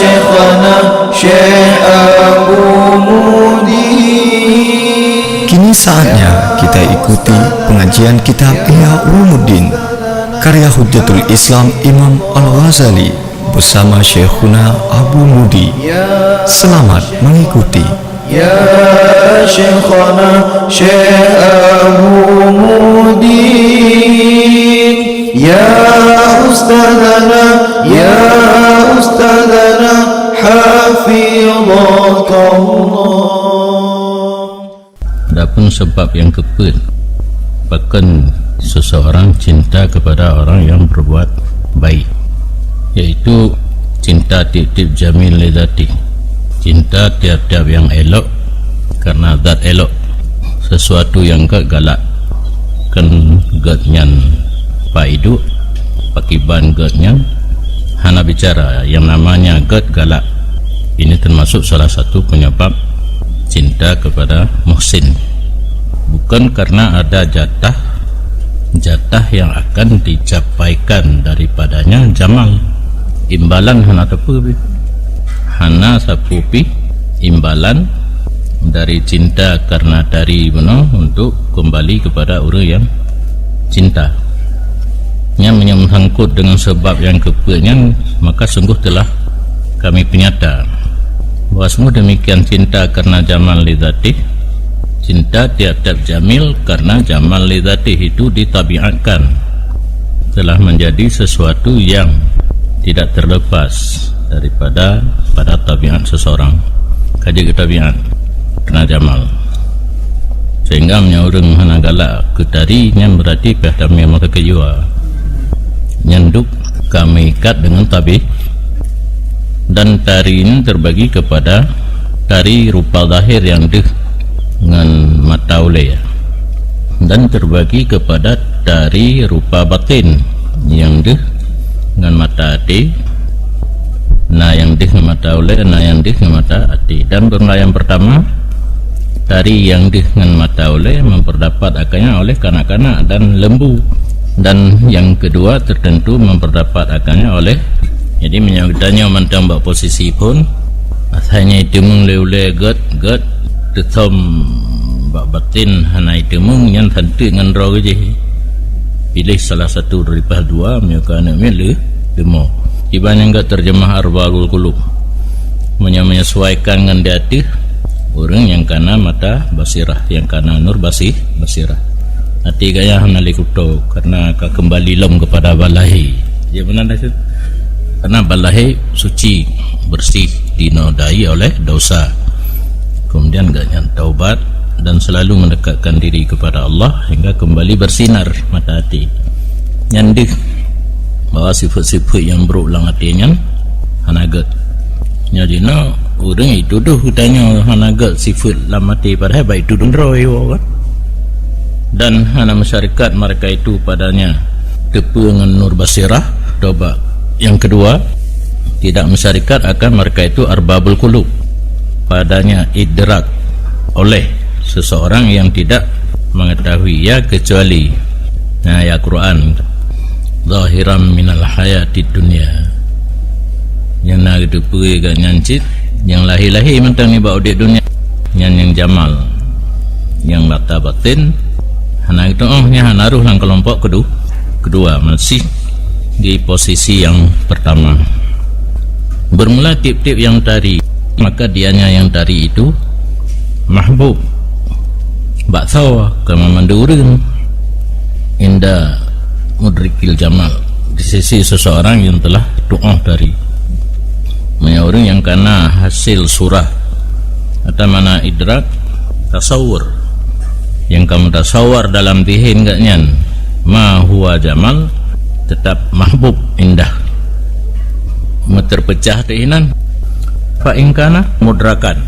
شيخنا شيخ أبو مودي. Kini saatnya kita ikuti pengajian kitab Ihya Ulumuddin karya Hujjatul Islam Imam Al-Ghazali bersama Syekhuna Abu Mudi. Selamat mengikuti. Ya Syekhana Syekh Abu Mudi, Ya Ustadzana, Ya Ustadzana, Hafizakallah. Adapun sebab yang keempat, bahkan seseorang cinta kepada orang yang berbuat baik, yaitu cinta tip-tip jamil lidati, cinta tiap-tiap yang elok karena zat elok, sesuatu yang galak kan gatnyan paidu pakiban gatnyan hana bicara yang namanya gat galak. Ini termasuk salah satu penyebab cinta kepada muhsin, bukan karena ada jatah yang akan dicapaikan daripadanya jamal, imbalan hana tepu hana sapupi imbalan dari cinta karena dari untuk kembali kepada orang yang cinta. Yang menyangkut dengan sebab yang keempatnya, maka sungguh telah kami penyata bahwa semua demikian cinta karena jamal lidzatih, cinta tiap-tiap jamil karena jamal lidzatih itu ditabiatkan, telah menjadi sesuatu yang tidak terlepas daripada pada tabiat seseorang, kaji tabiat kena jamal, sehingga menyaurang hana galak kedarinya berarti pada memang kekejua nyanduk kami ikat dengan tabi. Dan tari ini terbagi kepada tari rupa zahir yang dengan mata oleh, dan terbagi kepada tari rupa batin yang dengan mata hati, nah yang dengan mata oleh, nah yang dengan mata hati. Dan bermula yang pertama, tari yang dengan mata oleh memperdapat akannya oleh kanak-kanak dan lembu, dan yang kedua tertentu memperdapat akannya oleh. Jadi menyangkutnya mentambah posisi pun hanya itu menglele gat tetom batin hana itu yang tentu dengan roh je pilih salah satu daripada dua menyukai mele demo dibanding enggak terjemah arba'ul qulub menyesuaikan dengan hati orang yang kana mata basirah, yang kana nur basirah hati gaya hana likuto karena kembali lom kepada balahi. Ya benar dah, karena balahi suci bersih dinodai oleh dosa, kemudian gaknya taubat dan selalu mendekatkan diri kepada Allah hingga kembali bersinar mata hati. Nyandih bahwa sifat-sifat yang berulang hatinya hanagat. Jadi orang itu tanya hanagat sifat dalam hati padahal baik itu roy kan. Dan hana masyarakat mereka itu padanya tepu dengan nur basirah taubat. Yang kedua, tidak masyarakat akan mereka itu arbabul qulub, padanya idrak oleh seseorang yang tidak mengetahui ya kecuali ya Quran zahiran minal hayati dunia, yang nak itu pergi ke nyancit yang lahir-lahir mentang ni bawa di dunia, yang jamal yang mata batin hana itu hana ruh lang kelompok kedua masih di posisi yang pertama. Bermula tip-tip yang tari, maka dianya yang tari itu mahbub baksawa kama mandurun inda mudrikil jamal, di sisi seseorang yang telah doa dari orang yang kana hasil surah atau mana idrak tasawur, yang kamu tasawur dalam dihin gaknyan ma huwa jamal tetap mahbub indah terpecah dihinan fa ingkana mudrakan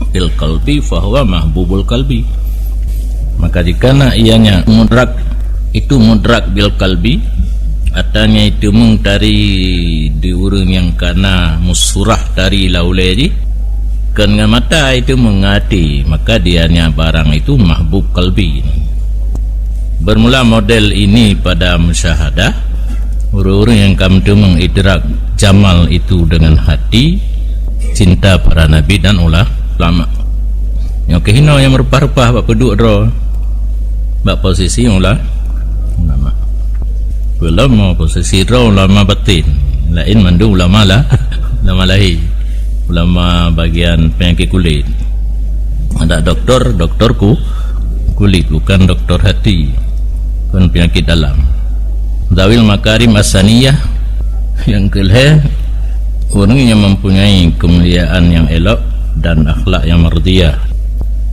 bil qalbi fahuwa mahbubul qalbi, maka jikana ianya mudrak itu mudrak bil qalbi atanya itu mung dari diurung yang kana musurah dari lauleji kan dengan mata itu mengati, maka dianya barang itu mahbub qalbi. Bermula model ini pada musyahadah, orang-orang yang kamu mengidrak jamal itu dengan hati, cinta para nabi dan ulama. Yang kehina yang merupah-rupah bak peduk ro bak posisi ulama. Ulama posisi ro ulama batin, lain mandu ulama lah ulama lahir, ulama bagian penyakit kulit. Ada doktorku kulit, bukan doktor hati, bukan penyakit dalam. Zawil makarim asaniyah, yang kelih orang yang mempunyai kemuliaan yang elok dan akhlak yang mardiyah.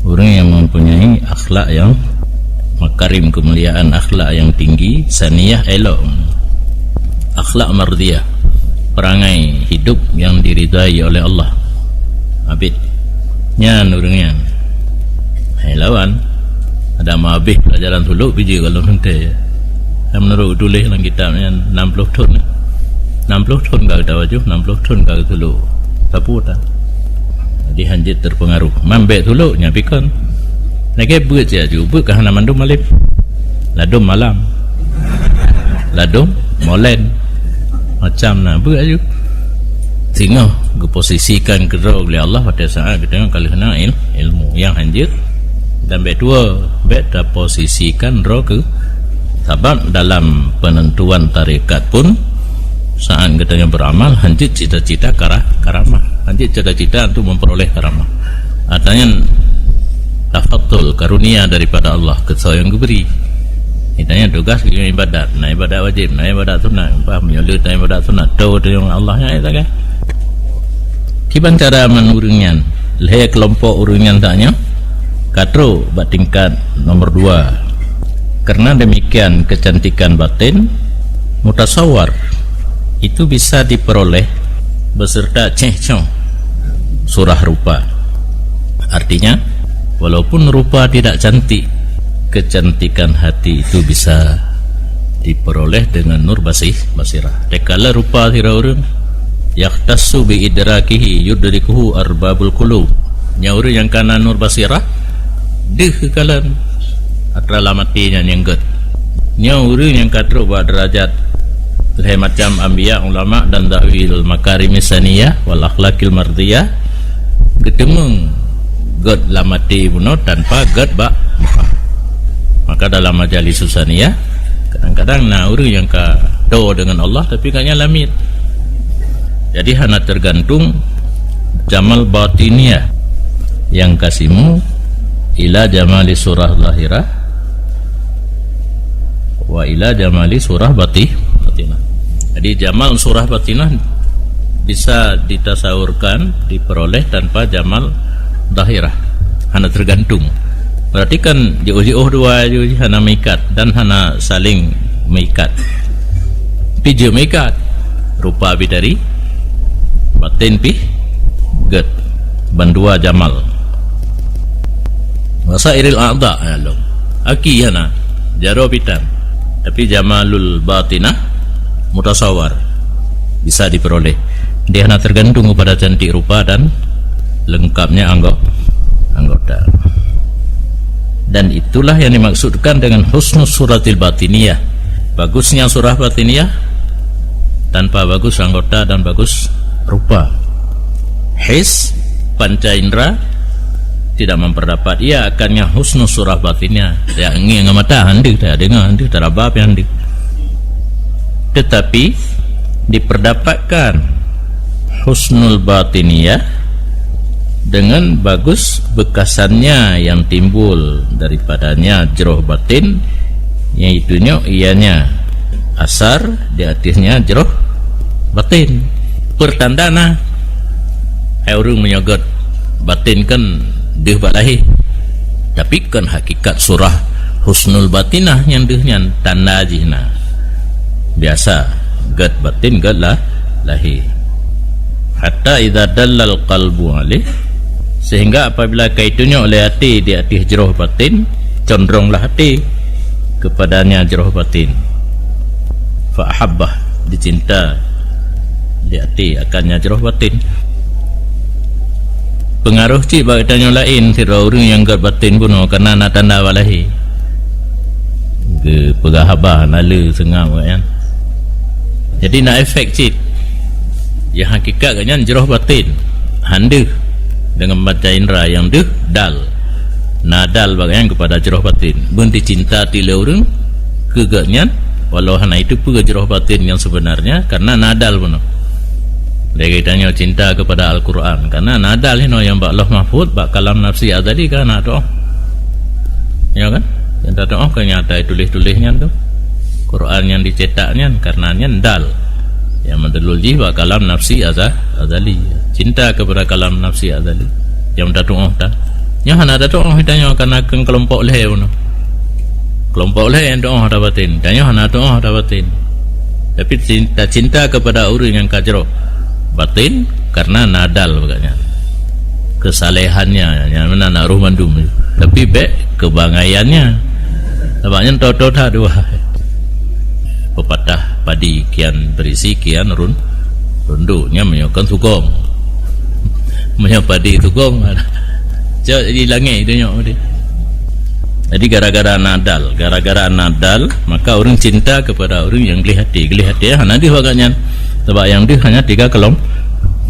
Orang yang mempunyai akhlak yang makarim, kemuliaan akhlak yang tinggi, saniyah elok, akhlak mardiyah, perangai hidup yang diridai oleh Allah. Abid nyan orangnya lawan ada mabih pelajaran tuluk biji kalau nanti yang menurut tulis dalam kitabnya 60 ton 60 ton kagak tahu aja 60 ton kagak tuluk tapu tak jadi hanjit terpengaruh mambek tuluknya pikon nak buat je buat ke hana mandum malip ladum malam ladum molen macam nak buat aja sehingga diposisikan kedua oleh Allah pada saat kita kalau kena ilmu yang hanjit dan bedua beda posisikan roh ke sebab dalam penentuan tarekat pun saat kita beramal hanjit cita-cita karamah, hanjit cita-cita untuk memperoleh karamah, artinya tafatul karunia daripada Allah kesal yang diberi. Itanya tugas dengan ibadat, na ibadat wajib, na ibadat sunat, paham menyulut na ibadat sunat, tahu dengan Allahnya itu kan. Kiban cara menurunkan leher kelompok urungan taknya katro bat tingkat nomor 2. Karena demikian kecantikan batin mutasawwar itu bisa diperoleh beserta cehcong surah rupa. Artinya walaupun rupa tidak cantik, kecantikan hati itu bisa diperoleh dengan nur basirah. Tekala rupa tira urun yahtassu bi idrakihi yudrikuhu arbabul qulub, nyauri yang kana nur basirah deh kekalan atra lamatinya nyengget, nyauri yang katro ba derajat leh macam anbiya ulama dan dawil makarim saniyah wal akhlaqil mardiyah gedemeng god lamati buno tanpa god ba. Maka dalam majalis susaniyah kadang-kadang nauri yang ka do dengan Allah tapi kanya lamit. Jadi hanya tergantung jamal batiniyah yang kasihmu ila jamali surah lahirah wa ila jamali surah batinah. Jadi jamal surah batinah bisa ditasawurkan, diperoleh tanpa jamal lahirah. Hanya tergantung. Berarti kan jauh-jauh dua jauh hanya mengikat dan hanya saling mengikat. Pijau mengikat rupa bidari batin pi get bandua jamal wasairil a'dha alum aki yana jaro pitan tapi jamalul batinah mutasawwar bisa diperoleh. Dia hanya tergantung kepada cantik rupa dan lengkapnya anggota. Dan itulah yang dimaksudkan dengan husnus suratil batiniyah, bagusnya surah batiniyah tanpa bagus anggota dan bagus rupa. His panca indera tidak memperdapat ia akannya husnus surah batinnya. Ya ingin mata handik tak dengar handik terabap handik. Tetapi diperdapatkan husnul batiniyah dengan bagus bekasannya yang timbul daripadanya jeroh batin, yaitunya ianya asar di atasnya jeroh batin. Pertandana orang menyogot batin kan deh balahi, tapi kan hakikat surah husnul batinah yang dehnya tanda jihna biasa gad batin gad lah lahi hatta idza dallal qalbu alih, sehingga apabila kaitunya oleh hati di atas jeroh batin, condronglah hati kepadanya jeroh batin, fa ahabbah dicinta di hati akannya jeroh batin. Pengaruh cik bagainya lain sira orang yang gad batin pun karena nak tanda walahi ke pegahabah nala sengau kan. Jadi nak efek cik yang hakikat katnya jeroh batin handeuh dengan baca indra yang deuh dal nadal bagian kepada jeroh batin bunti cinta tila urang kegaknya walau hana itu pun jeroh batin yang sebenarnya karena nadal pun dia tanya cinta kepada Al-Quran karena nadal ini yang bak Allah mahfud bak kalam nafsi azali kan ada ya kan yang tak tahu kenyata tulis-tulisnya tu Quran yang dicetaknya karena dal yang mendelulji bak kalam nafsi azali cinta kepada kalam nafsi azali yang tak tahu dah yang hana tak tahu ditanya karena kelompok leh pun kelompok leh yang doa dapatin tanya hana doa dapatin tapi cinta kepada orang yang kajro batin karena nadal bagainya kesalehannya yang mana nak ruh mandum tapi baik kebangaiannya tampaknya toto dah dua pepatah padi kian berisi kian runduknya menyokong tukong menyopadi tukong jadi langit itu nyok dia. Jadi gara-gara nadal maka orang cinta kepada orang yang geli hati hana dia bagainya sebab yang dia hanya 3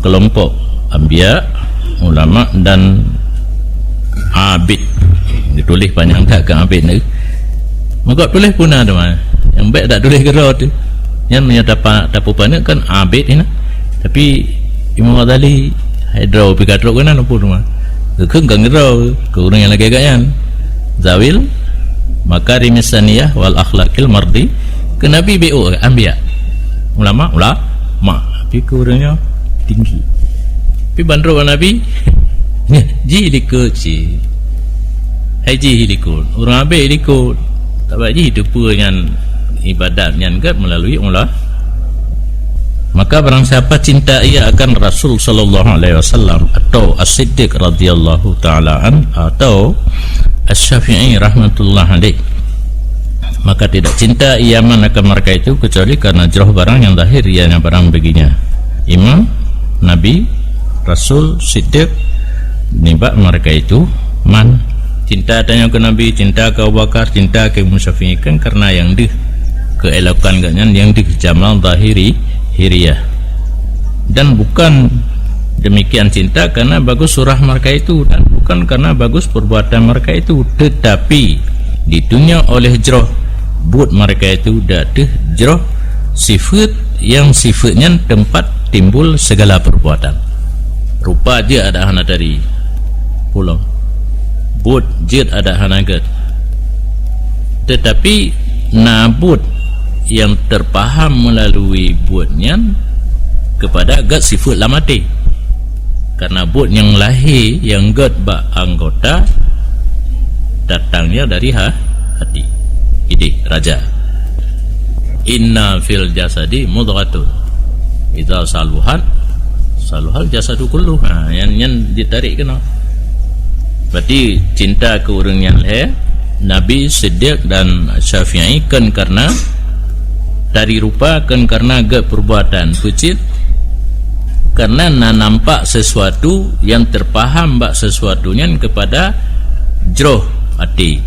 kelompok anbiya, ulama dan abid ditulis panjang tak ke abid ni maka tulis pun ada mana yang baik tak tulis gerot yang menyatakan tapupana kan abid ini tapi Imam Ghazali hidro pikatro kan apa rumah kenggang gerot ke orang yang lagi agaknya zawil makarimis saniyah wal akhlaqil mardi ke nabi BO anbiya ulama tapi kurangnya tinggi tapi bandro nabi ji likuci haji likut orang abe likut tak baik itu punya ibadat yang gat melalui ulah maka barang siapa cinta ia akan Rasul sallallahu alaihi wasallam atau As-Siddiq radhiyallahu taala an atau Asy-Syafi'i rahmatullah alaih maka tidak cinta ia akan mereka itu kecuali karena jeroh barang yang zahir ianya barang baginya imam, nabi, rasul, siddiq nibak mereka itu man cinta tanya ke nabi, cinta ke Abu Bakar, cinta ke Syafi'i kan karena yang di keelokan ganyan yang di jamal zahiri hiriyah dan bukan demikian cinta karena bagus surah mereka itu dan bukan karena bagus perbuatan mereka itu tetapi ditunya oleh jeroh buat mereka itu dadah jeroh sifat yang sifatnya tempat timbul segala perbuatan rupa dia ada hana dari pulau buat jid ada hana gad tetapi nabut yang terpaham melalui buatnya kepada gad sifat lamati karena buat yang lahir yang gad bak anggota datangnya dari hati ide raja inna fil jasadi mudghatun idza saluhat saluhal jasadu kullu yang ditarik kena berarti cinta ke orang yang Nabi, Siddiq dan Syafi'i kan karena dari rupa kan karena gak perbuatan pucit karena nampak sesuatu yang terpaham bak sesuatunya kepada jroh hati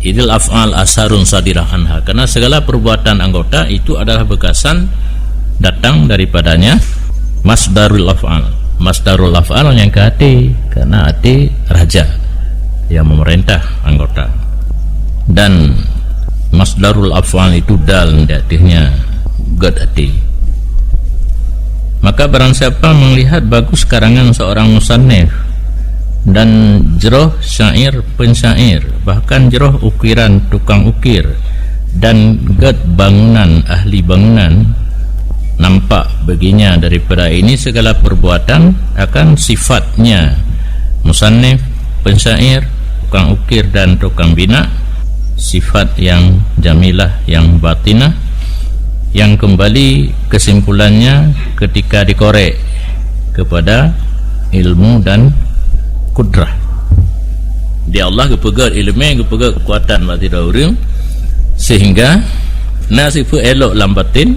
idil af'al asarun sadirah anha karena segala perbuatan anggota itu adalah bekasan datang daripadanya masdarul af'al yang ke hati karena hati raja yang memerintah anggota dan masdarul af'al itu dal hatinya gad hati maka barang siapa melihat bagus karangan seorang musannif dan jeroh syair pensyair bahkan jeroh ukiran tukang ukir dan gad bangunan ahli bangunan nampak baginya daripada ini segala perbuatan akan sifatnya musannif, pensyair, tukang ukir dan tukang bina sifat yang jamilah yang batinah yang kembali kesimpulannya ketika dikorek kepada ilmu dan kudrah di Allah kepegat ilmu kepegat kekuatan bagi orang sehingga nasifu elok lambatin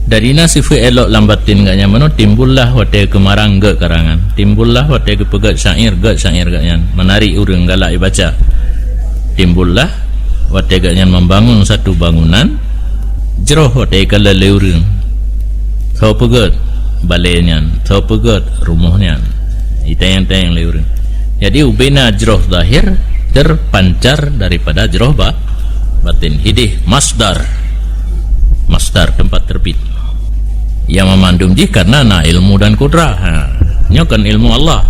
dari nasifu elok lambatin gaknya mana timbullah wate kemarang gak karangan timbullah wate kepegat syair gaknya menarik orang galak baca timbullah wate gaknya membangun satu bangunan jeroh wate kalale orang so pegat balainya, so pegat rumahnya, itayang-tayang lewat. Jadi ubena jroh zahir terpancar daripada jroh batin. Hidih masdar tempat terbit yang memandum ji karena ilmu dan kudrah. Ini kan ilmu Allah,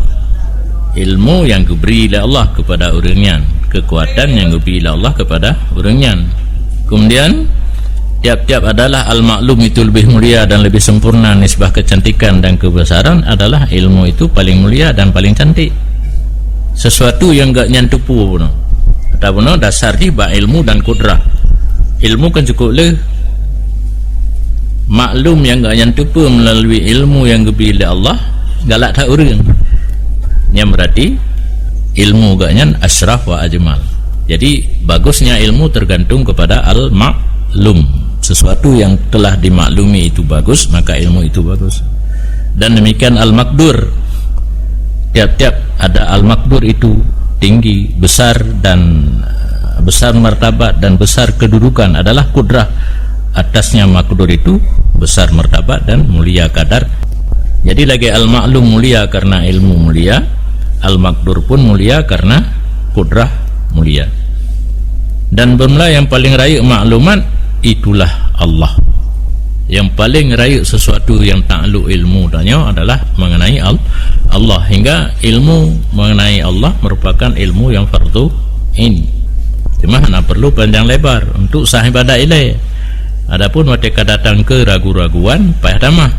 ilmu yang diberi oleh Allah kepada orangnya, kekuatan yang diberi oleh Allah kepada orangnya. Kemudian tiap-tiap adalah al-maklum itu lebih mulia dan lebih sempurna. Nisbah kecantikan dan kebesaran adalah ilmu itu paling mulia dan paling cantik. Sesuatu yang enggak nyantupu pun ataupun dasar di ilmu dan kudrah. Ilmu kan cukup le, maklum yang enggak nyantupu melalui ilmu yang diberi oleh Allah galak tak orang. Yang berarti ilmu agaknya asyraf wa ajmal. Jadi bagusnya ilmu tergantung kepada al-maklum. Sesuatu yang telah dimaklumi itu bagus, maka ilmu itu bagus. Dan demikian al-makdur, tiap-tiap ada al-makdur itu tinggi, besar, dan besar martabat dan besar kedudukan adalah kudrah. Atasnya makdur itu besar martabat dan mulia kadar. Jadi lagi al-maklum mulia karena ilmu mulia, al-makdur pun mulia karena kudrah mulia. Dan bermula yang paling raya maklumat itulah Allah. Yang paling raya sesuatu yang takluk ilmu danya adalah mengenai Allah, hingga ilmu mengenai Allah merupakan ilmu yang fardu ain. Cuma nak perlu panjang lebar untuk sah ibadah ilaih. Adapun mereka datang ke ragu-raguan payah tamah.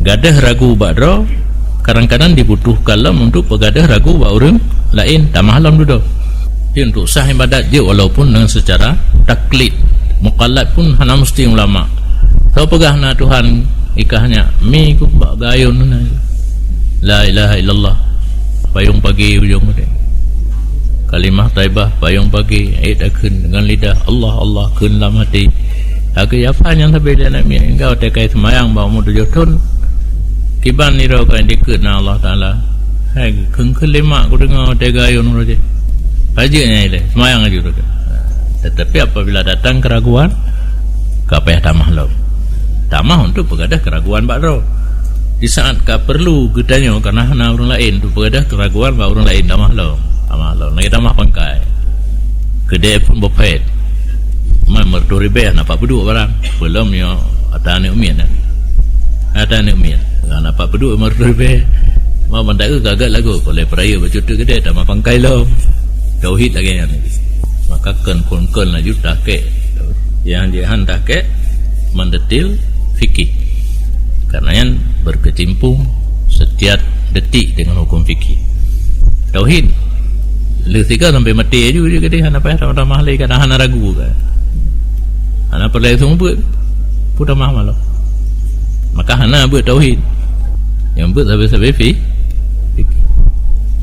Gadah ragu badro kadang-kadang dibutuhkan lam untuk pegadah ragu ba orang lain tamah lam duduk. Untuk sah ibadat je walaupun dengan secara taklid, muqallad pun hana mesti ulama. Tahu pegah na Tuhan ikahnya mi ku bak gayun na la ilaha illallah payung pagi ujung dia. Kalimah taibah payung pagi ayat akan dengan lidah Allah Allah kun lam hati. Aku apa yang sampai dia nak mi engkau tekai semayang bawa mu 7 tahun. Kiban ni ro kan dikut na Allah Taala. Hai keng kelima aku dengar te gayun saja. Rajinnya ile semayang aja tu. Tetapi apabila datang keraguan, kau payah tamah lo. Tamah untuk pegadah keraguan bakro. Di saat kau perlu gedanya karena hana orang lain untuk pegadah keraguan bak orang lain tamah lo. Lagi tamah pangkai. Kedai pun bopet. Merdu ribe nak beduk barang. Belum yo ada ni umian. Ada ni umian. Nak beduk merdu ribe. Mau mendak gagal lagu oleh peraya bercutuk kedai tamah pangkai lo. Tauhid lagi yang ni. Maka kon lah juta ke yang jihan tak ke mendetil fikih karena yang berkecimpung setiap detik dengan hukum fikih tauhid le 3 sampai mati aja dia kata hana payah tamah lagi kan hana ragu kan hana perlu sungguh pun tamah malu maka hana buat tauhid yang buat sampai fikih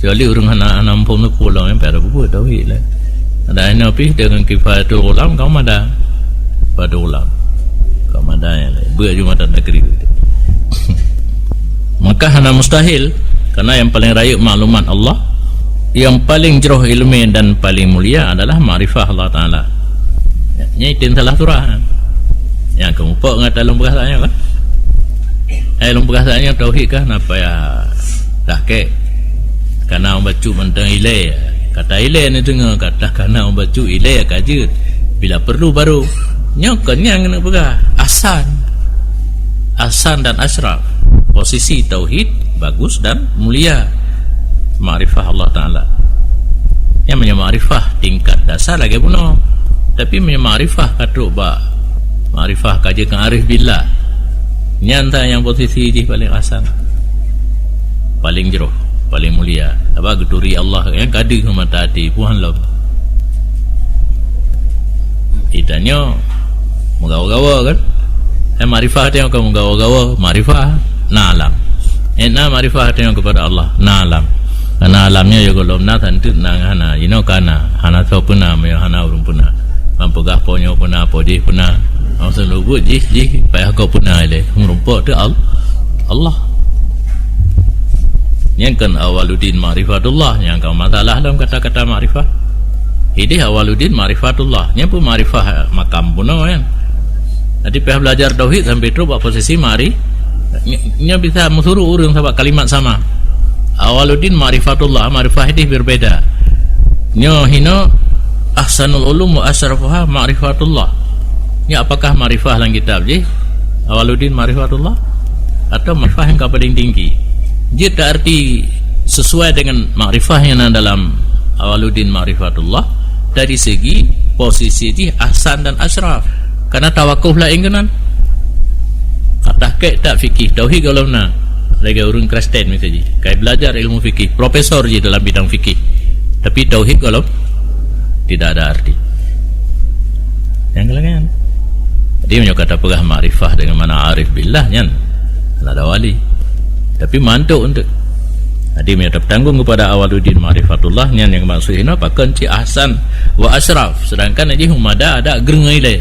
kecuali orang hana ampun pulang yang pada buat tauhid lah. Ada yang pergi dengan kifayatul ulam kau ada pada ulam kau ada yang buat Jumatan Negeri. Maka hana mustahil karena yang paling raya maklumat Allah, yang paling jauh ilmu dan paling mulia adalah ma'rifah Allah Taala. Ini salah surah yang kamu pok ngata dalam perkataannya kan? Dalam perkataannya tauhid kan apa ya tak ke karena membaca mentang ilai. Kata ilai ni dengar kata kana membaca ilai kajut bila perlu baru nyokan yang kena pegah asan dan asyraf. Posisi tauhid bagus dan mulia, ma'rifah Allah Taala. Yang punya ma'rifah tingkat dasar lagi puno, tapi punya ma'rifah katruk ba ma'rifah kajian arif billah nyanta yang posisi di paling asan, paling jauh, paling mulia. Apa geturi Allah yang kadi ke mata hati puhan lo. Itanya menggawa-gawa kan? Ma'rifah tengok kamu menggawa-gawa, ma'rifah na'alam. Ma'rifah tengok kepada Allah, na'alam. Karena alamnya ya kalau na tentu na hana, hana so puna, hana urung puna. Mampugah ponyo puna, podi puna. Maksud lugu jih payah kau puna ile. Rumput tu Allah. Yang kan awaluddin ma'rifatullah, yang kau masalah dalam kata-kata ma'rifah. Ini awaluddin ma'rifatullah. Yang pun ma'rifah makam pun kan. Nanti payah belajar tauhid sampai terus buat posisi nya bisa musuruh orang sebab kalimat sama. Awaluddin ma'rifatullah, ma'rifah ini berbeda. Nya hina ahsanul ulum wa asrafuha ma'rifatullah. Ni apakah ma'rifah dalam kitab je? Awaluddin ma'rifatullah atau ma'rifah yang paling tinggi? Dia tak arti sesuai dengan ma'rifah yang dalam Awaluddin ma'rifatullah dari segi posisi di ahsan dan asraf. Karena tawakuf lah inggenan. Kata kek tak fikih tauhid kalau nak lagi urung Kristen misalnya. Kayak belajar ilmu fikih, profesor je dalam bidang fikih. Tapi tauhid kalau tidak ada arti. Yang kelaingan dia menyokata pegah ma'rifah dengan mana arif billah nyan ada wali tapi mantuk untuk dia menyokata tanggung kepada Awaluddin ma'rifatullah nyan yang maksudnya pakan ci ahsan wa asraf, sedangkan aja humada ada gerengai le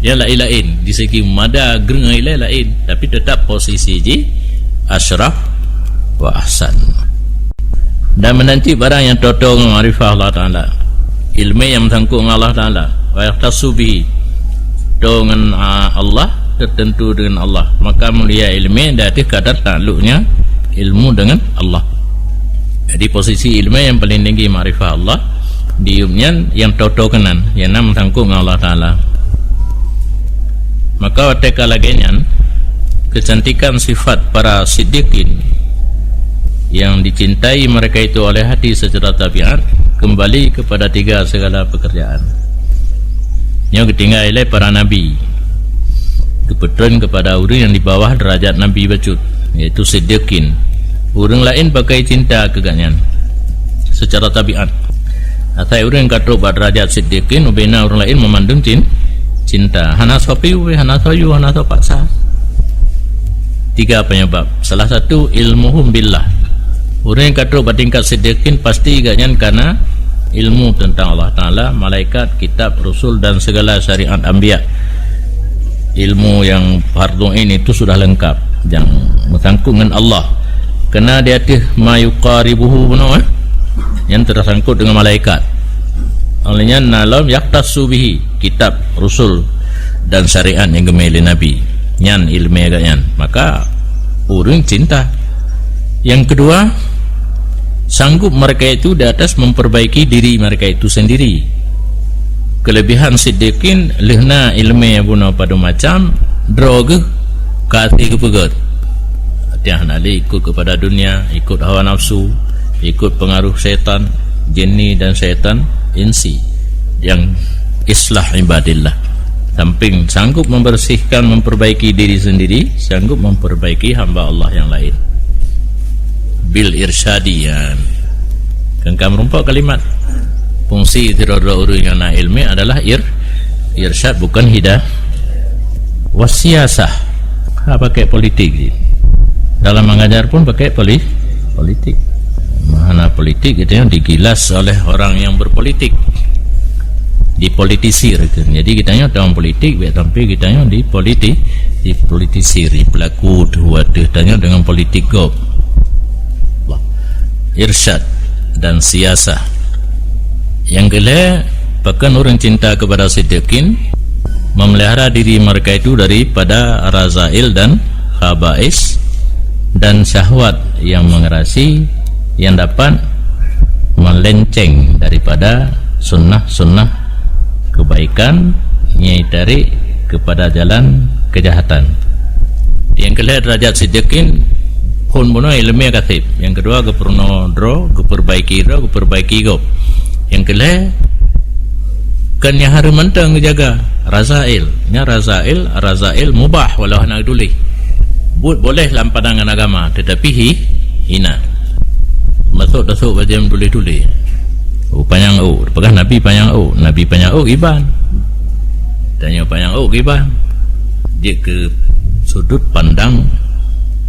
yang lain-lain di segi humada gerengai le lain tapi tetap posisi ji asraf wa ahsan. Dan menanti barang yang totong ma'rifah Allah Ta'ala, ilmu yang sangkut dengan Allah Ta'ala, wa yahtasubihi dengan Allah, tertentu dengan Allah, maka mulia ilmu dari kadar takluknya ilmu dengan Allah. Jadi posisi ilmu yang paling tinggi ma'rifah Allah diumnya yang totokenan yang nam sangkut dengan Allah Ta'ala. Maka watika laginya kecantikan sifat para siddiqin yang dicintai mereka itu oleh hati secara tabiat kembali kepada tiga segala pekerjaan yang ketinggal oleh para nabi, kebetulan kepada orang yang di bawah derajat nabi bacut, yaitu siddiqin. Orang lain pakai cinta keganyan secara tabiat. Atau orang yang kata pada derajat siddiqin, ubena orang lain memandang cinta. Hana sopiu, hana soyu, hana sopaksa. Tiga penyebab. Salah satu ilmuhum billah. Orang yang kata pada tingkat siddiqin pasti ganyan karena ilmu tentang Allah Ta'ala, malaikat, kitab, rasul dan segala syariat anbiya. Ilmu yang fardu ini itu sudah lengkap yang bersangkut dengan Allah, kena dia tih mayuqaribuhu yang tersangkut dengan malaikat. Olehnya nalam yaktasu bihi, kitab, rasul dan syariat yang gemeli nabi nyan ilmu agaknya, maka orang cinta. Yang kedua, sanggup mereka itu di atas memperbaiki diri mereka itu sendiri. Kelebihan siddiqin lehna ilmu yang guna pada macam droga kasih kepegat dia nali ikut kepada dunia, ikut hawa nafsu, ikut pengaruh setan jinni dan setan insi yang islah ibadillah. Samping sanggup membersihkan, memperbaiki diri sendiri, sanggup memperbaiki hamba Allah yang lain bil irsyadian. Kengkam rumput kalimat fungsi tiada orang yang nak ilmu adalah irsyad, bukan hidayah. Wasiasah pakai politik, dalam mengajar pun pakai politik. Mana politik itu yang digilas oleh orang yang berpolitik, dipolitisir. Jadi kitanya dalam politik, tapi kitanya dipolitisir, pelaku dua tanya dengan politik go. Irsyad dan siasah. Yang kedua, bahkan orang cinta kepada siddiqin memelihara diri mereka itu daripada razail dan khabais dan syahwat yang mengerasi yang dapat melenceng daripada sunnah-sunnah kebaikan, nyai kepada jalan kejahatan. Yang kedua, derajat siddiqin pun bunuh ilmu yang katib. Yang kedua, keperno dro, keperbaiki go. Yang kedua, kan yang harus mentang jaga razail. Nya razail mubah walau nak dulih. Boleh dalam pandangan agama, tetapi hina. Masuk bajam dulih. Panjang pegah Nabi panjang iban. Tanya panjang iban. Dia ke sudut pandang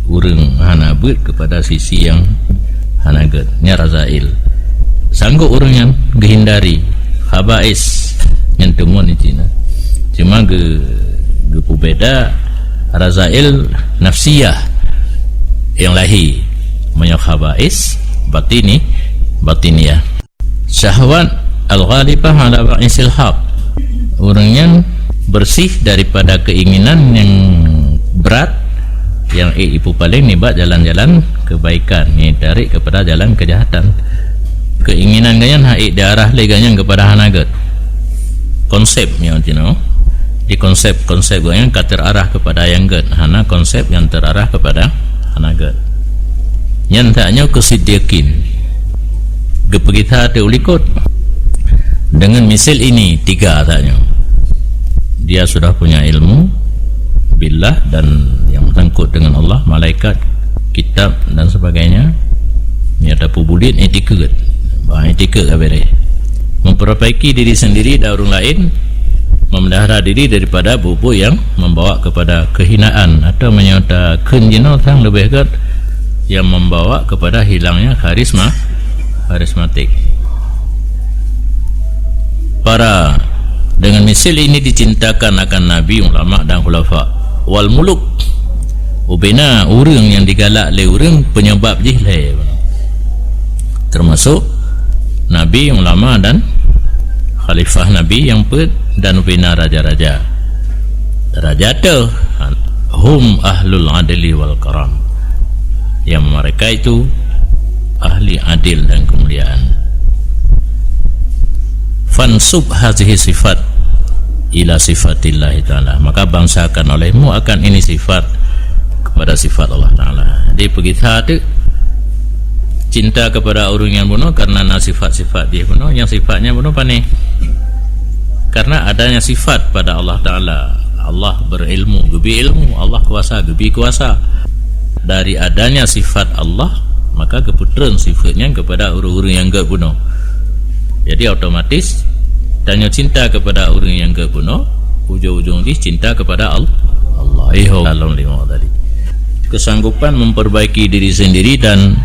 urang hana bet kepada sisi yang hana get nya razail. Sanggup orang yang menghindari khabais yang temuan di Cina. Cuma ge beda razail nafsiyah yang lahi banyak khabais batiniyah. Syahwat al-ghalibah ala ba'isil haq, orang yang bersih daripada keinginan yang berat yang ipu paling nibat jalan-jalan kebaikan, ni tarik kepada jalan kejahatan. Keinginan ganyan haik diarah le ganyan kepada hanagat konsepnya di konsep ganyan terarah kepada yang gad hana konsep yang terarah kepada hanagat yang taknya kesidyakin gepegita teulikut dengan misal ini 3 taknya dia sudah punya ilmu billah dan yang sangkut dengan Allah, malaikat, kitab dan sebagainya. Ni ada pubulit etiket kabere memperbaiki diri sendiri dan orang lain, memelihara diri daripada bubu yang membawa kepada kehinaan atau menyatakan jinatang lebih dekat yang membawa kepada hilangnya karismatik. Para dengan misal ini dicintakan akan Nabi, ulama dan khulafa wal muluk ubena orang yang digalak le orang penyebab jihle termasuk Nabi, ulama dan khalifah Nabi yang dan ubena raja-raja. Raja tu hum ahlul adli wal karam, yang mereka itu ahli adil dan kemuliaan. Fansub hazihi sifat ila sifatillah ta'ala, maka bangsakan olehmu akan ini sifat kepada sifat Allah Ta'ala. Jadi begitu tu cinta kepada orang yang bunuh karena sifat-sifat dia bunuh, yang sifatnya bunuh panik karena adanya sifat pada Allah Ta'ala. Allah berilmu, gebi ilmu, Allah kuasa, gebi kuasa. Dari adanya sifat Allah, maka keputeran sifatnya kepada orang-orang yang gak bunuh. Jadi otomatis tanya cinta kepada orang yang gak bunuh, ujung-ujung dia cinta kepada Allah. Alam lima tadi. Kesanggupan memperbaiki diri sendiri dan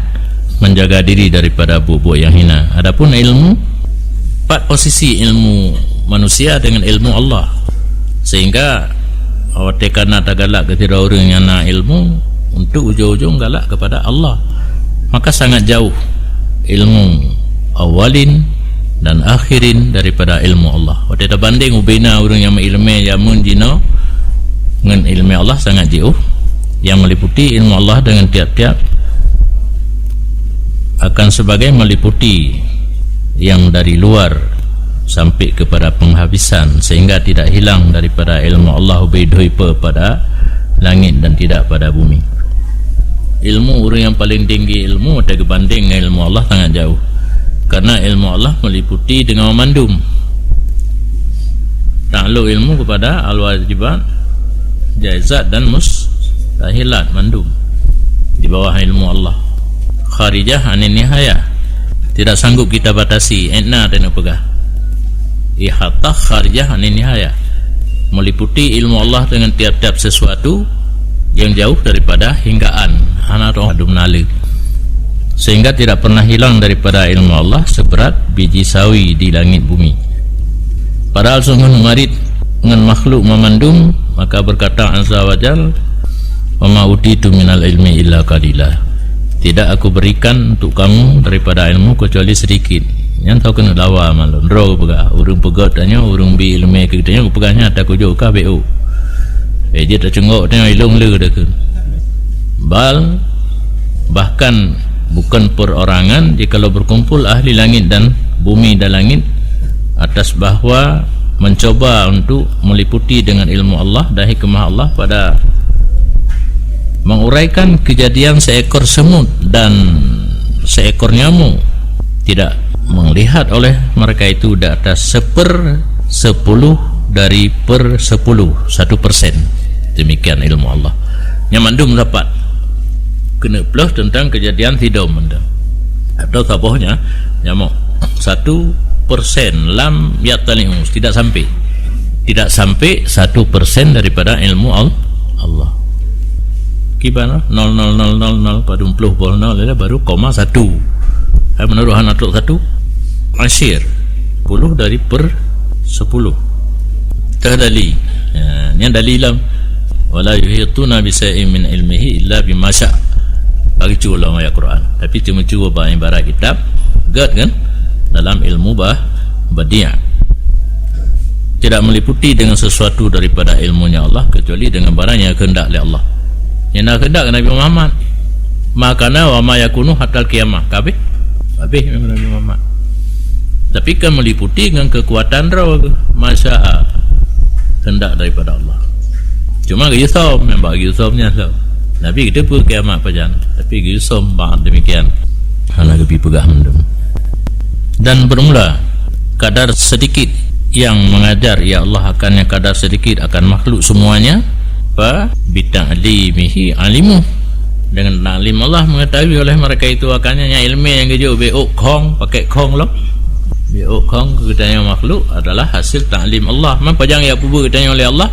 menjaga diri daripada bubuk yang hina. Adapun ilmu, 4 posisi ilmu manusia dengan ilmu Allah, sehingga awak tekana tak galak kepada orang yang nak ilmu untuk ujung-ujung galak kepada Allah, maka sangat jauh ilmu awalin dan akhirin daripada ilmu Allah. Waktu kita banding ubina orang yang ilmu yang menjina dengan ilmu Allah sangat jauh. Yang meliputi ilmu Allah dengan tiap-tiap akan sebagai meliputi yang dari luar sampai kepada penghabisan, sehingga tidak hilang daripada ilmu Allah bedoipa pada langit dan tidak pada bumi. Ilmu orang yang paling tinggi ilmu ada banding dengan ilmu Allah sangat jauh, karena ilmu Allah meliputi dengan memandum. Takluk ilmu kepada al-wajibat, jaizat dan mustahilat, mandum di bawah ilmu Allah. Kharijah anin nihayah, tidak sanggup kita batasi enna dan pegah. Ihatah kharijah anin nihayah, meliputi ilmu Allah dengan tiap-tiap sesuatu yang jauh daripada hinggaan anadum nali, sehingga tidak pernah hilang daripada ilmu Allah seberat biji sawi di langit bumi. Padahal sungguh marid dengan makhluk memandum, maka berkata azza wa jal, wa ma utitu minal ilmi illa qalila, tidak aku berikan untuk kamu daripada ilmu kecuali sedikit. Yang tahu kena lawa malun ro pegah urung pegat tanya urung bi ilmu ke tanya aku pegahnya tak ku jo ka bu je tak cengok tanya ilung le dah ke bal, bahkan bukan perorangan jikalau berkumpul ahli langit dan bumi dan langit atas bahawa mencoba untuk meliputi dengan ilmu Allah dan hikmah Allah pada menguraikan kejadian seekor semut dan seekor nyamuk, tidak melihat oleh mereka itu di atas 1/10 dari per 10, 1%. Demikian ilmu Allah. Nyamandum dapat kena plus tentang kejadian tidak mendam atau tabohnya nyamuk 1% lam yatalimus, tidak sampai 1% daripada ilmu Allah. Kibana 0,0000 pada 40 baru 0,1. Menurut hanatuk 1 asyir 10 dari per 10 terdali yang dalilam wala yuhituna bisa'in min ilmihi illa bima sya'. Bagi ulama ayat Quran, tapi cuma cuba bahan ibarat kitab gad kan dalam ilmu badiah, tidak meliputi dengan sesuatu daripada ilmunya Allah kecuali dengan barang yang kehendak oleh Allah. yang nak kedak Nabi Muhammad makana wa ma yakunu hatal kiamah kabeh memang Nabi Muhammad. Tapi kan meliputi dengan kekuatan roh masya'a hendak daripada Allah. Cuma gisam memang gisamnya so. Nabi kita pun kiamat pajan tapi gisam bah demikian hana gebi pegah mendem. Dan bermula kadar sedikit yang mengajar ya Allah akannya kadar sedikit akan makhluk semuanya fa bita'limihi alimu, dengan ta'lim Allah mengetahui oleh mereka itu akannya ilmu yang kejo beok kong pakai kong lo beok kong ketanya makhluk adalah hasil ta'lim Allah. Man pajang ya pubu ketanya oleh Allah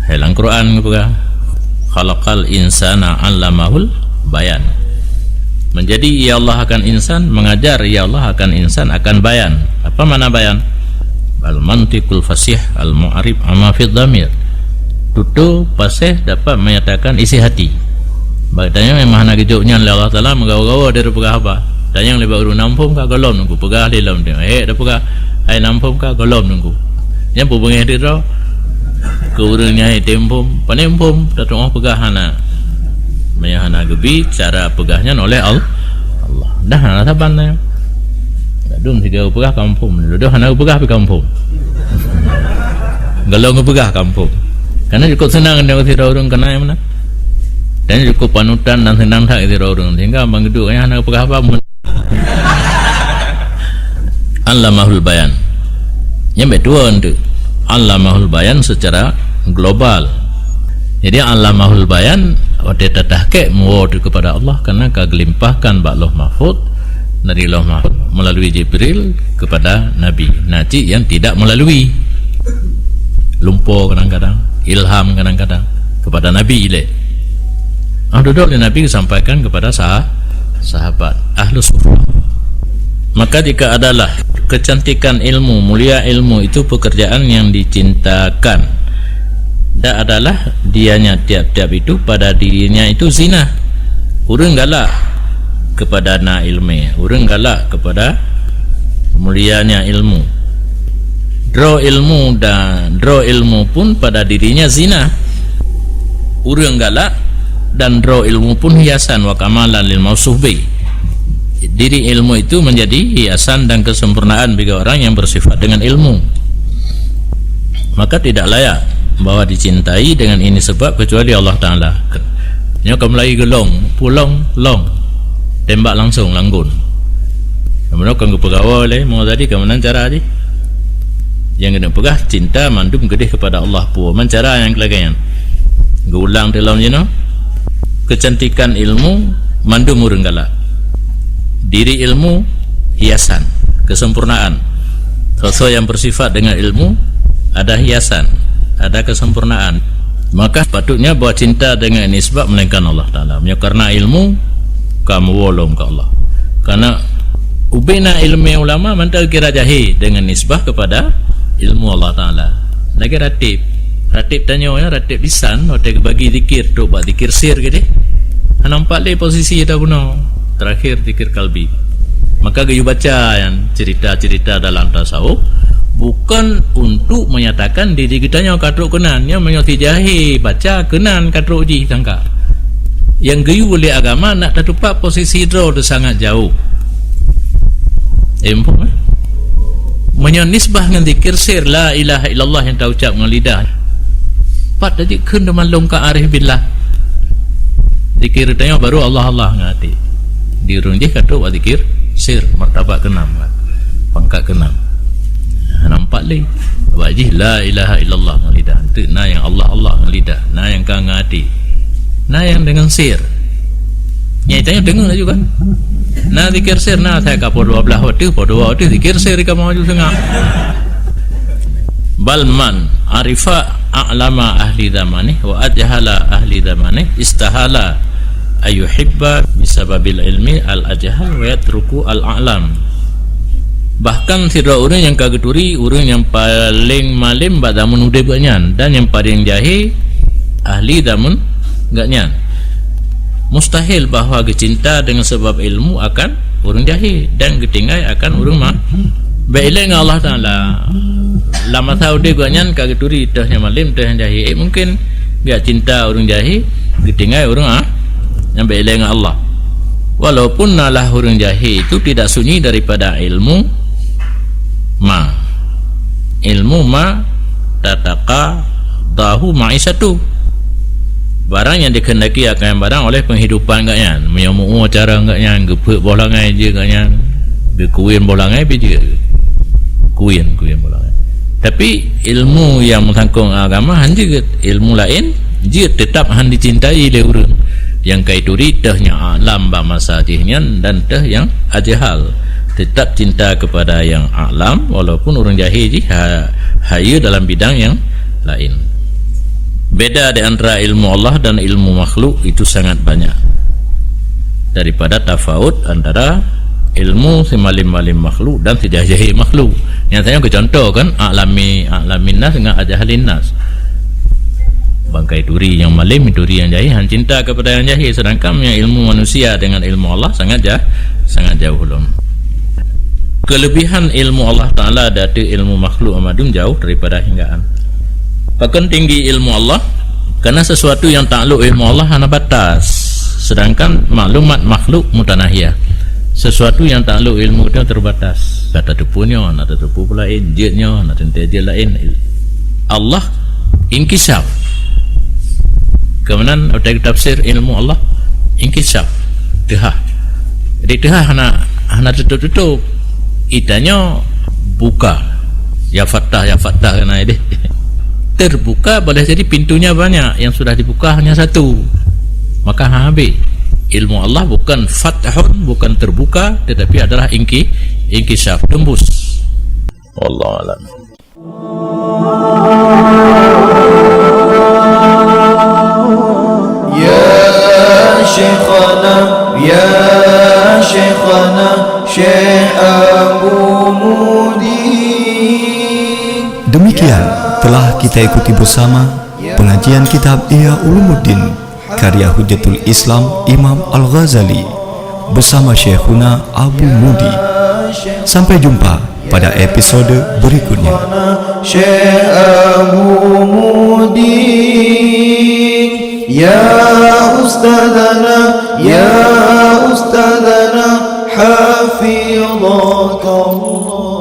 dalam Quran apa khalaqal insana 'allamahul bayan, menjadi ya Allah akan insan, mengajar ya Allah akan insan akan bayan. Apa mana bayan? Al mantiqul fasih al mu'arib ama fi dhamir, tutur fasih dapat menyatakan isi hati. Bagainya memang nak kejutnya Allah Taala mengawa-gawa dari pegah apa dan yang lebih urun nampung ka golom nunggu pegah di dalam dia dah pegah ai nampung ka golom nunggu yang pubengeh dia ro ke urangnya ai tempum panempum datang pegah hana mayahana gebi cara pegahnya oleh Allah dah hana saban na dum tiga pegah kampung dah hana pegah pi kampung golong pegah kampung karena cukup senang dengan tidak urang kena yang mana dan cukup panutan dan senang tak tidak urang sehingga mengeduknya hana pegah apa Allamahul bayan. Yang kedua untuk Allamahul bayan secara global. Jadi Allamahul bayan wate tatahke muwad kepada Allah karena kagelimpahkan ba'loh mahfud dari loh mahfud melalui Jibril kepada Nabi Nabi yang tidak melalui lumpur kadang-kadang ilham kadang-kadang kepada Nabi ile duduk Nabi sampaikan kepada sahabat ahlus sufa. Maka jika adalah kecantikan ilmu, mulia ilmu itu pekerjaan yang dicintakan, dan adalah dianya tiap-tiap itu pada dirinya itu zina. Urang galak kepada na ilmu, urang galak kepada mulianya ilmu. Draw ilmu dan draw ilmu pun pada dirinya zina. Urang galak dan draw ilmu pun hiasan wa kamalan lil mausufi. Diri ilmu itu menjadi hiasan dan kesempurnaan bagi orang yang bersifat dengan ilmu. Maka tidak layak bahwa dicintai dengan ini sebab kecuali Allah Ta'ala. Nya kamu lagi gelong, pulang, long, tembak langsung langgun. Kemudian kamu pegawai oleh mau tadi kamu cara aja. Yang kena pegah cinta mandum gedeh kepada Allah pun. Mencara yang kelagayan. Gulang dalam you know, kecantikan ilmu mandum urang galak. Diri ilmu hiasan, kesempurnaan. Sesuatu yang bersifat dengan ilmu ada hiasan, ada kesempurnaan. Maka patutnya bahwa cinta dengan nisbah melainkan Allah Ta'ala. Karena ilmu kamu wolong ke Allah. Karena ubina ilmu ulama mantal kira jahi dengan nisbah kepada ilmu Allah Ta'ala. Lagi ratib tanya ratib lisan, ratib bagi zikir tu buat zikir sir gitu. Nampak le posisi dah bunuh. Terakhir zikir kalbi. Maka gayu baca yang cerita-cerita dalam tasawuf bukan untuk menyatakan diri kita yang katruk kenan, yang menyoti jahi baca kenan katruk ji sangka. Yang gayu oleh agama nak tertupak posisi draw tu sangat jauh. Empuk menyonisbah dengan zikir sir la ilaha illallah yang tak ucap dengan lidah. Pat tadi kun demalung ka arif billah. Zikir tanya baru Allah ngati. Di runjih kata buat zikir sir martabat ke-6 pangkat ke-6 nampak le wajih la ilaha illallah dengan lidah itu na yang Allah dengan lidah na yang ka ngati na yang dengan sir nyai tanya dengar juga na zikir sir na saya kapur 12 waktu zikir sir ka maju sengah balman arifa a'lama ahli zamanih wa ajhala ahli zamanih istahala ayuhibba bisababil ilmi al-ajhal wa yatruku al-a'lam. Bahkan tidak orang yang kageturi, orang yang paling malim badamun udah banyak dan yang paling jahil ahli damun enggak nyan. Mustahil bahwa kecinta dengan sebab ilmu akan orang jahil dan ketinggai akan orang mah baiklah dengan Allah Ta'ala. Lama tahu dia banyak kageturi dah yang malim dah yang jahil. Mungkin enggak cinta orang jahil Ketinggai orang yang berilmu dengan Allah. Walaupun nalah orang jahil itu tidak sunyi daripada ilmu ma tataka dahu ma'isatu, barang yang dikendaki akan barang oleh penghidupan katnya, menyamu cara katnya, gepek bolangai je katnya, berkuin bolangai je, kuin bolangai. Tapi ilmu yang mentangkung agama hanya ilmu lain dia tetap hanya dicintai oleh orang yang kaituri tehnya alam ba masajihnya dan teh yang ajhal, tetap cinta kepada yang alam walaupun orang jahil haya dalam bidang yang lain. Beda di antara ilmu Allah dan ilmu makhluk itu sangat banyak daripada tafawut antara ilmu si malim-malim makhluk dan si jahil makhluk. Yang saya contoh kan alamin nas dengan ajhalin nas. Bangkai duri yang malim, duri yang jahil hanya cinta kepada yang jahil, sedangkan yang ilmu manusia dengan ilmu Allah sangat jauh belum. Kelebihan ilmu Allah Ta'ala dari ilmu makhluk amadun jauh daripada hinggaan. Bahkan tinggi ilmu Allah karena sesuatu yang takluk ilmu Allah hanya batas, sedangkan maklumat makhluk mutanahiyah. Sesuatu yang takluk ilmu itu terbatas, kata tepunya, ada tepu pula lain, jetnya, ada dia lain. Allah inkisaf. Kemudian dari tafsir ilmu Allah inkisaf, tehah. Jadi tehah hana tutup, itanya buka, ya fattah kena ini terbuka, boleh jadi pintunya banyak, yang sudah dibuka hanya satu, maka habis. Ilmu Allah bukan fathun, bukan terbuka, tetapi adalah inkisaf, tembus. Wallahu a'lam. Ya Syekhana Syekh Abu Mudin. Demikian telah kita ikuti bersama pengajian kitab Ihya Ulumuddin karya Hujjatul Islam Imam Al-Ghazali bersama Syekhuna Abu Mudi. Sampai jumpa pada episode berikutnya. Syekh Abu Mudin, ya Ustadana hafidhakallah.